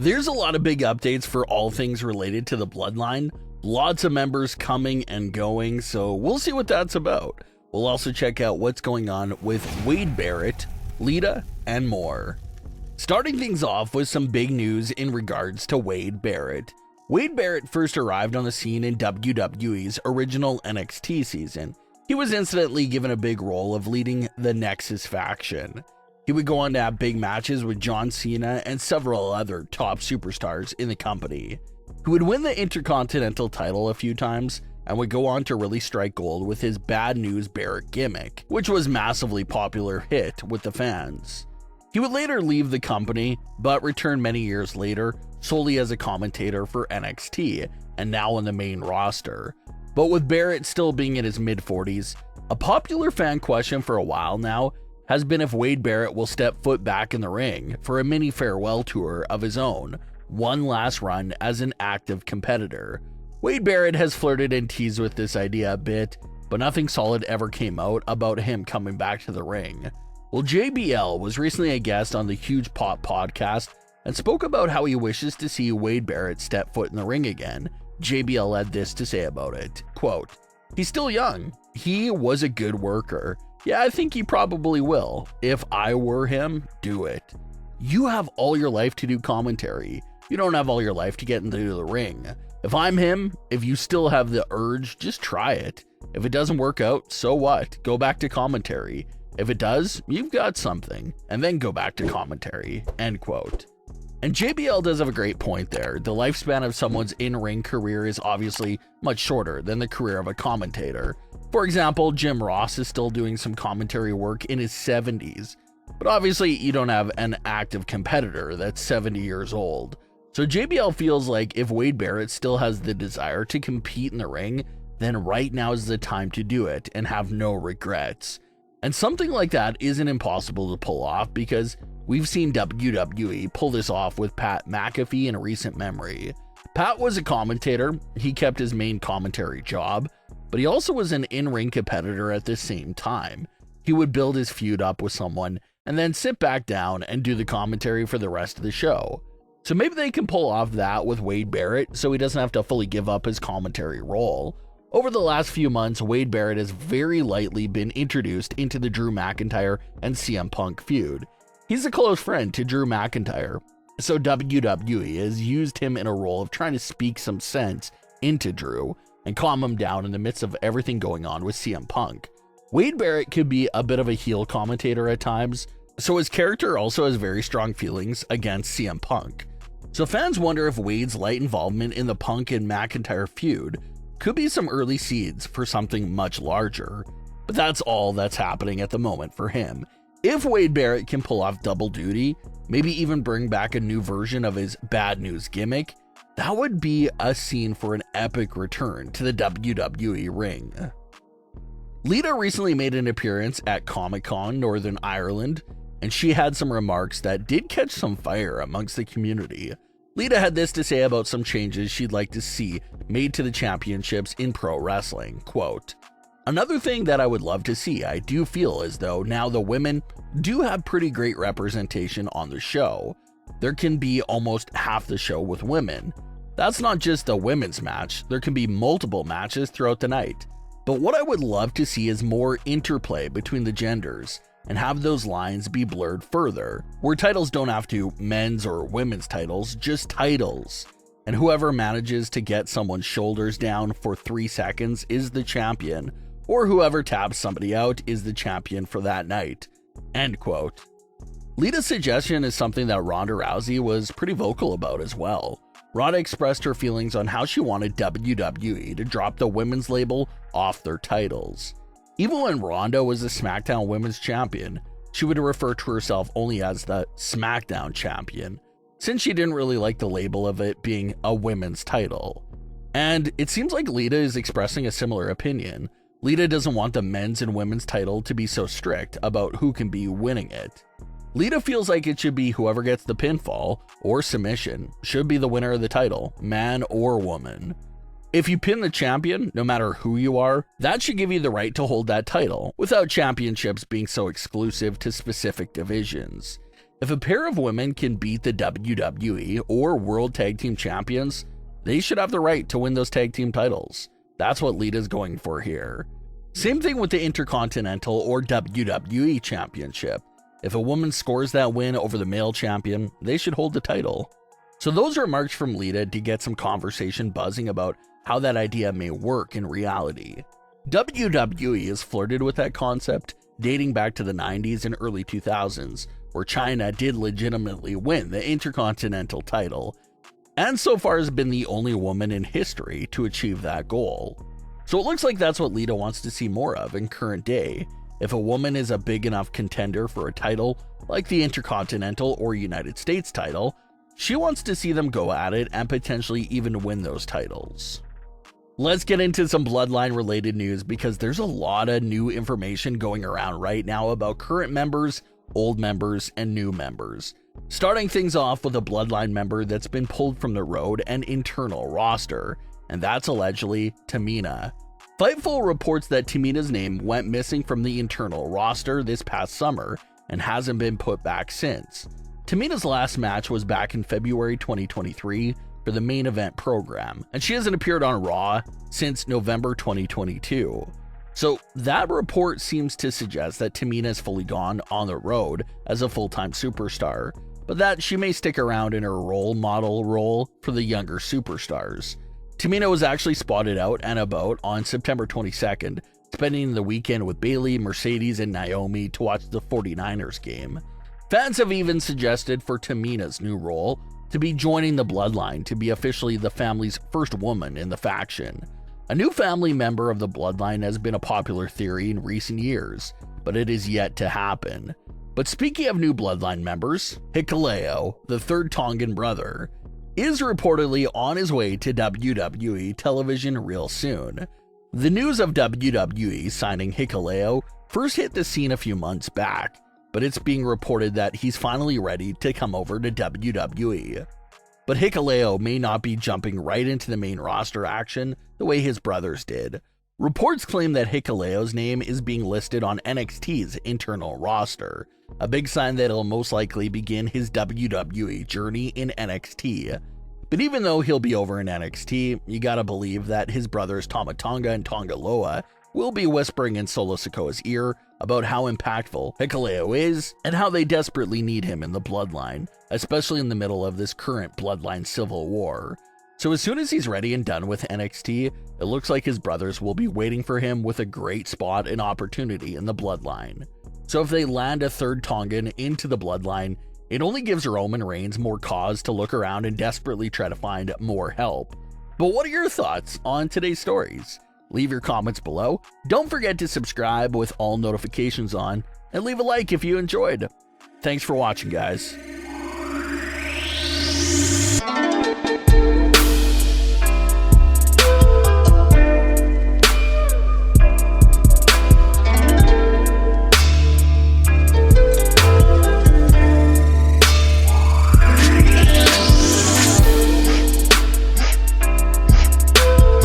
There's a lot of big updates for all things related to the Bloodline. Lots of members coming and going, so we'll see what that's about. We'll also check out what's going on with Wade Barrett, Lita, and more. Starting things off with some big news in regards to Wade Barrett. Wade Barrett first arrived on the scene in WWE's original NXT season. He was instantly given a big role of leading the Nexus faction. He would go on to have big matches with John Cena and several other top superstars in the company. He would win the Intercontinental title a few times and would go on to really strike gold with his Bad News Barrett gimmick, which was a massively popular hit with the fans. He would later leave the company, but return many years later solely as a commentator for NXT and now on the main roster. But with Barrett still being in his mid-40s, a popular fan question for a while now has been if Wade Barrett will step foot back in the ring for a mini farewell tour of his own, one last run as an active competitor. Wade Barrett has flirted and teased with this idea a bit, but nothing solid ever came out about him coming back to the ring. Well, JBL was recently a guest on the Huge Pop podcast and spoke about how he wishes to see Wade Barrett step foot in the ring again. JBL had this to say about it, quote, "He's still young. He was a good worker. Yeah, I think he probably will. If I were him, do it. You have all your life to do commentary. You don't have all your life to get into the ring. If I'm him, if you still have the urge, just try it. If it doesn't work out, so what? Go back to commentary. If it does, you've got something, and then go back to commentary," end quote. And JBL does have a great point there. The lifespan of someone's in-ring career is obviously much shorter than the career of a commentator. For example, Jim Ross is still doing some commentary work in his 70s, but obviously you don't have an active competitor that's 70 years old. So JBL feels like if Wade Barrett still has the desire to compete in the ring, then right now is the time to do it and have no regrets. And something like that isn't impossible to pull off because we've seen WWE pull this off with Pat McAfee in recent memory. Pat was a commentator, he kept his main commentary job, but he also was an in-ring competitor at the same time. He would build his feud up with someone and then sit back down and do the commentary for the rest of the show. So maybe they can pull off that with Wade Barrett so he doesn't have to fully give up his commentary role. Over the last few months, Wade Barrett has very lightly been introduced into the Drew McIntyre and CM Punk feud. He's a close friend to Drew McIntyre, so WWE has used him in a role of trying to speak some sense into Drew and calm him down in the midst of everything going on with CM Punk. Wade Barrett could be a bit of a heel commentator at times, so his character also has very strong feelings against CM Punk. So fans wonder if Wade's light involvement in the Punk and McIntyre feud could be some early seeds for something much larger, but that's all that's happening at the moment for him. If Wade Barrett can pull off double duty, maybe even bring back a new version of his Bad News gimmick, that would be a scene for an epic return to the WWE ring. Lita recently made an appearance at Comic-Con Northern Ireland, and she had some remarks that did catch some fire amongst the community. Lita had this to say about some changes she'd like to see made to the championships in pro wrestling, quote, "Another thing that I would love to see, I do feel as though now the women do have pretty great representation on the show. There can be almost half the show with women. That's not just a women's match, there can be multiple matches throughout the night. But what I would love to see is more interplay between the genders and have those lines be blurred further, where titles don't have to men's or women's titles, just titles. And whoever manages to get someone's shoulders down for 3 seconds is the champion, or whoever taps somebody out is the champion for that night," end quote. Lita's suggestion is something that Ronda Rousey was pretty vocal about as well. Ronda expressed her feelings on how she wanted WWE to drop the women's label off their titles. Even when Ronda was the SmackDown Women's Champion, she would refer to herself only as the SmackDown Champion, since she didn't really like the label of it being a women's title. And it seems like Lita is expressing a similar opinion. Lita doesn't want the men's and women's title to be so strict about who can be winning it. Lita feels like it should be whoever gets the pinfall or submission should be the winner of the title, man or woman. If you pin the champion, no matter who you are, that should give you the right to hold that title, without championships being so exclusive to specific divisions. If a pair of women can beat the WWE or World Tag Team Champions, they should have the right to win those tag team titles. That's what Lita's going for here. Same thing with the Intercontinental or WWE Championship. If a woman scores that win over the male champion, they should hold the title. So those are remarks from Lita to get some conversation buzzing about how that idea may work in reality. WWE has flirted with that concept dating back to the 90s and early 2000s, where China did legitimately win the Intercontinental title, and so far has been the only woman in history to achieve that goal. So it looks like that's what Lita wants to see more of in current day. If a woman is a big enough contender for a title, like the Intercontinental or United States title, she wants to see them go at it and potentially even win those titles. Let's get into some Bloodline related news, because there's a lot of new information going around right now about current members, old members, and new members. Starting things off with a Bloodline member that's been pulled from the road and internal roster, and that's allegedly Tamina. Fightful reports that Tamina's name went missing from the internal roster this past summer and hasn't been put back since. Tamina's last match was back in February 2023 for the main event program, and she hasn't appeared on Raw since November 2022. So that report seems to suggest that Tamina is fully gone on the road as a full-time superstar, but that she may stick around in her role model role for the younger superstars. Tamina was actually spotted out and about on September 22nd, spending the weekend with Bayley, Mercedes, and Naomi to watch the 49ers game. Fans have even suggested for Tamina's new role to be joining the Bloodline to be officially the family's first woman in the faction. A new family member of the Bloodline has been a popular theory in recent years, but it is yet to happen. But speaking of new Bloodline members, Hikuleo, the third Tongan brother, is reportedly on his way to WWE television real soon. The news of WWE signing Hikuleo first hit the scene a few months back, but it's being reported that he's finally ready to come over to WWE. But Hikuleo may not be jumping right into the main roster action the way his brothers did. Reports claim that Hikuleo's name is being listed on NXT's internal roster, a big sign that he'll most likely begin his WWE journey in NXT. But even though he'll be over in NXT, you gotta believe that his brothers Tama Tonga and Tonga Loa will be whispering in Solo Sikoa's ear about how impactful Hikuleo is and how they desperately need him in the Bloodline, especially in the middle of this current Bloodline civil war. So as soon as he's ready and done with NXT, it looks like his brothers will be waiting for him with a great spot and opportunity in the Bloodline. So if they land a third Tongan into the Bloodline, it only gives Roman Reigns more cause to look around and desperately try to find more help. But what are your thoughts on today's stories? Leave your comments below. Don't forget to subscribe with all notifications on, and leave a like if you enjoyed. Thanks for watching, guys.